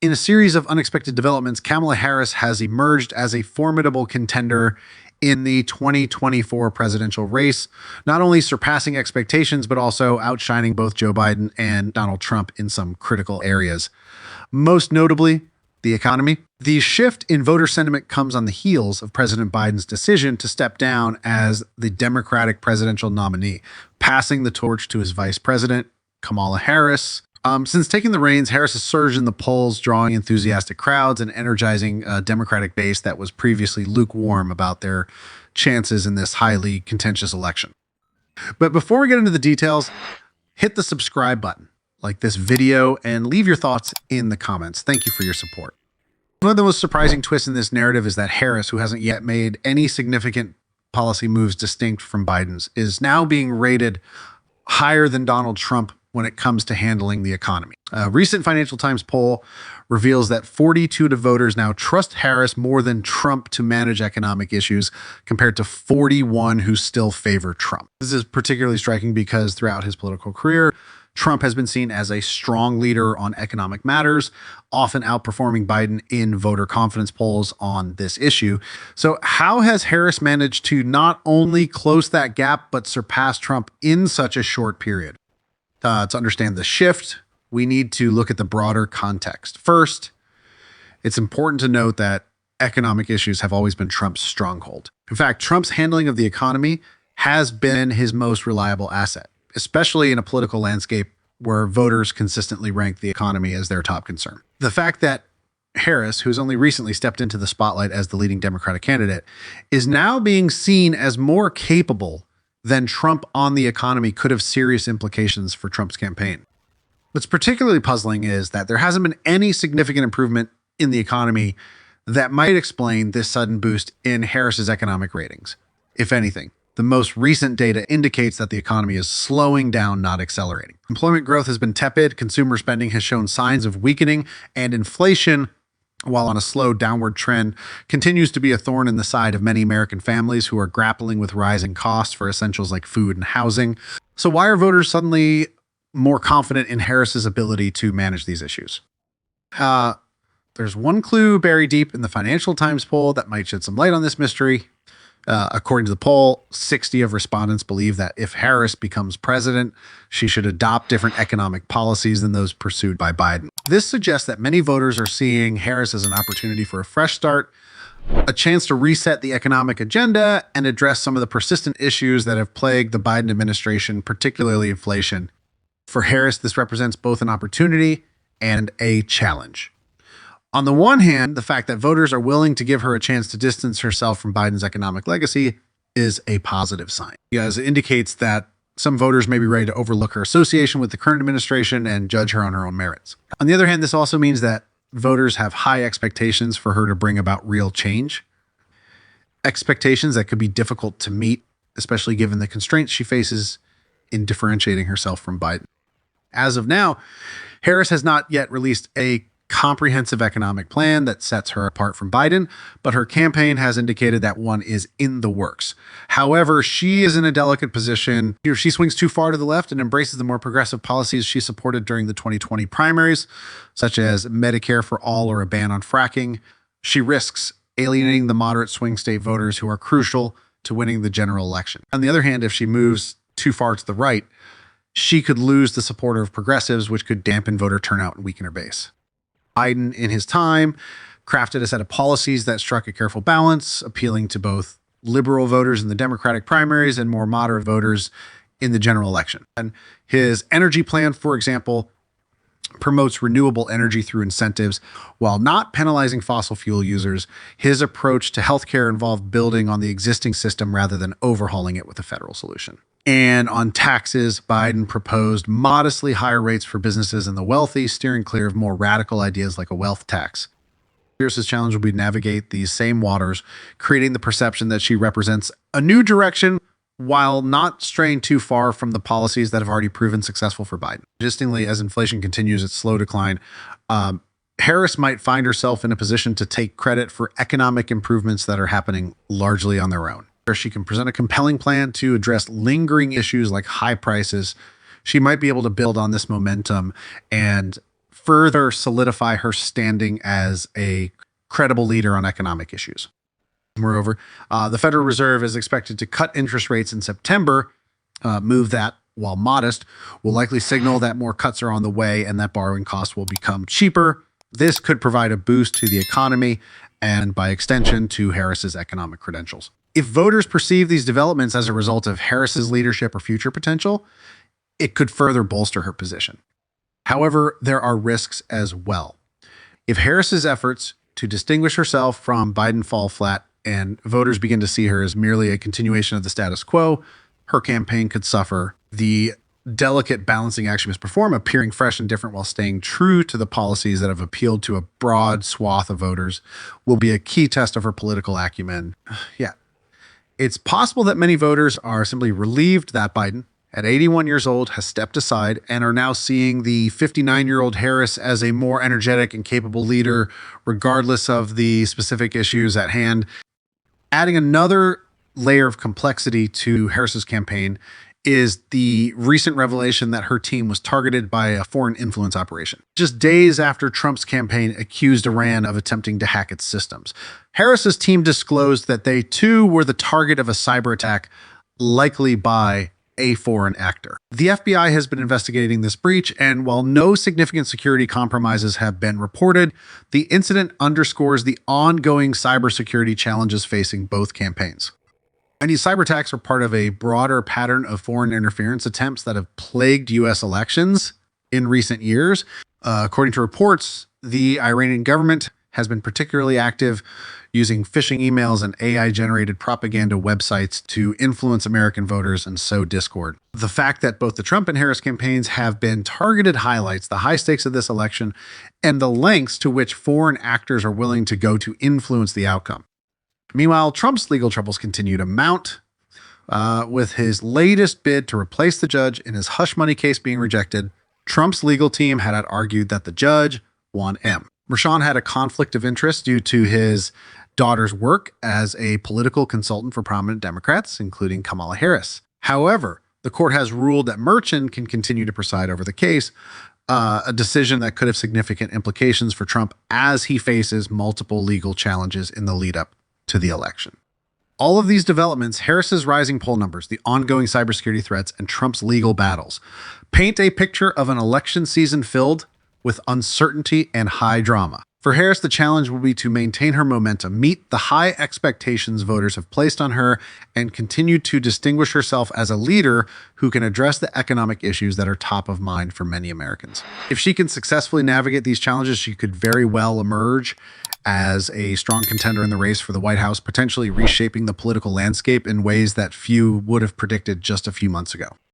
In a series of unexpected developments, Kamala Harris has emerged as a formidable contender in the 2024 presidential race, not only surpassing expectations, but also outshining both Joe Biden and Donald Trump in some critical areas. Most notably, the economy. The shift in voter sentiment comes on the heels of President Biden's decision to step down as the Democratic presidential nominee, passing the torch to his vice president, Kamala Harris. Since taking the reins, Harris has surged in the polls, drawing enthusiastic crowds and energizing a Democratic base that was previously lukewarm about their chances in this highly contentious election. But before we get into the details, hit the subscribe button, like this video, and leave your thoughts in the comments. Thank you for your support. One of the most surprising twists in this narrative is that Harris, who hasn't yet made any significant policy moves distinct from Biden's, is now being rated higher than Donald Trump when it comes to handling the economy. A recent Financial Times poll reveals that 42% of voters now trust Harris more than Trump to manage economic issues, compared to 41% who still favor Trump. This is particularly striking because throughout his political career, Trump has been seen as a strong leader on economic matters, often outperforming Biden in voter confidence polls on this issue. So how has Harris managed to not only close that gap, but surpass Trump in such a short period? To understand the shift, we need to look at the broader context. First, it's important to note that economic issues have always been Trump's stronghold. In fact, Trump's handling of the economy has been his most reliable asset, especially in a political landscape where voters consistently rank the economy as their top concern. The fact that Harris, who's only recently stepped into the spotlight as the leading Democratic candidate, is now being seen as more capable than Trump on the economy could have serious implications for Trump's campaign. What's particularly puzzling is that there hasn't been any significant improvement in the economy that might explain this sudden boost in Harris's economic ratings. If anything, the most recent data indicates that the economy is slowing down, not accelerating. Employment growth has been tepid, consumer spending has shown signs of weakening, and inflation, while on a slow downward trend, continues to be a thorn in the side of many American families who are grappling with rising costs for essentials like food and housing. So why are voters suddenly more confident in Harris's ability to manage these issues? There's one clue buried deep in the Financial Times poll that might shed some light on this mystery. According to the poll, 60% of respondents believe that if Harris becomes president, she should adopt different economic policies than those pursued by Biden. This suggests that many voters are seeing Harris as an opportunity for a fresh start, a chance to reset the economic agenda and address some of the persistent issues that have plagued the Biden administration, particularly inflation. For Harris, this represents both an opportunity and a challenge. On the one hand, the fact that voters are willing to give her a chance to distance herself from Biden's economic legacy is a positive sign, because it indicates that some voters may be ready to overlook her association with the current administration and judge her on her own merits. On the other hand, this also means that voters have high expectations for her to bring about real change, expectations that could be difficult to meet, especially given the constraints she faces in differentiating herself from Biden. As of now, Harris has not yet released a comprehensive economic plan that sets her apart from Biden, but her campaign has indicated that one is in the works. However, she is in a delicate position. If she swings too far to the left and embraces the more progressive policies she supported during the 2020 primaries, such as Medicare for all or a ban on fracking, she risks alienating the moderate swing state voters who are crucial to winning the general election. On the other hand, if she moves too far to the right, she could lose the support of progressives, which could dampen voter turnout and weaken her base. Biden, in his time, crafted a set of policies that struck a careful balance, appealing to both liberal voters in the Democratic primaries and more moderate voters in the general election. And his energy plan, for example, promotes renewable energy through incentives while not penalizing fossil fuel users. His approach to healthcare involved building on the existing system rather than overhauling it with a federal solution. And on taxes, Biden proposed modestly higher rates for businesses and the wealthy, steering clear of more radical ideas like a wealth tax. Harris's challenge will be to navigate these same waters, creating the perception that she represents a new direction while not straying too far from the policies that have already proven successful for Biden. Interestingly, as inflation continues its slow decline, Harris might find herself in a position to take credit for economic improvements that are happening largely on their own. She can present a compelling plan to address lingering issues like high prices. She might be able to build on this momentum and further solidify her standing as a credible leader on economic issues. Moreover, the Federal Reserve is expected to cut interest rates in September. Move that, while modest, will likely signal that more cuts are on the way and that borrowing costs will become cheaper. This could provide a boost to the economy and, by extension, to Harris's economic credentials. If voters perceive these developments as a result of Harris's leadership or future potential, it could further bolster her position. However, there are risks as well. If Harris's efforts to distinguish herself from Biden fall flat and voters begin to see her as merely a continuation of the status quo, her campaign could suffer. The delicate balancing act she must perform, appearing fresh and different while staying true to the policies that have appealed to a broad swath of voters, will be a key test of her political acumen. Yeah. It's possible that many voters are simply relieved that Biden, at 81 years old, has stepped aside and are now seeing the 59-year-old Harris as a more energetic and capable leader, regardless of the specific issues at hand. Adding another layer of complexity to Harris's campaign is the recent revelation that her team was targeted by a foreign influence operation, just days after Trump's campaign accused Iran of attempting to hack its systems. Harris's team disclosed that they too were the target of a cyber attack, likely by a foreign actor. The FBI has been investigating this breach, and while no significant security compromises have been reported, the incident underscores the ongoing cybersecurity challenges facing both campaigns. And these cyber attacks are part of a broader pattern of foreign interference attempts that have plagued U.S. elections in recent years. According to reports, the Iranian government has been particularly active using phishing emails and AI-generated propaganda websites to influence American voters and sow discord. The fact that both the Trump and Harris campaigns have been targeted highlights the high stakes of this election and the lengths to which foreign actors are willing to go to influence the outcome. Meanwhile, Trump's legal troubles continue to mount, with his latest bid to replace the judge in his hush money case being rejected. Trump's legal team had argued that the judge, Juan M. Merchan, had a conflict of interest due to his daughter's work as a political consultant for prominent Democrats, including Kamala Harris. However, the court has ruled that Merchan can continue to preside over the case, a decision that could have significant implications for Trump as he faces multiple legal challenges in the lead up to the election. All of these developments, Harris's rising poll numbers, the ongoing cybersecurity threats, and Trump's legal battles paint a picture of an election season filled with uncertainty and high drama. For Harris, the challenge will be to maintain her momentum, meet the high expectations voters have placed on her, and continue to distinguish herself as a leader who can address the economic issues that are top of mind for many Americans. If she can successfully navigate these challenges, she could very well emerge as a strong contender in the race for the White House, potentially reshaping the political landscape in ways that few would have predicted just a few months ago.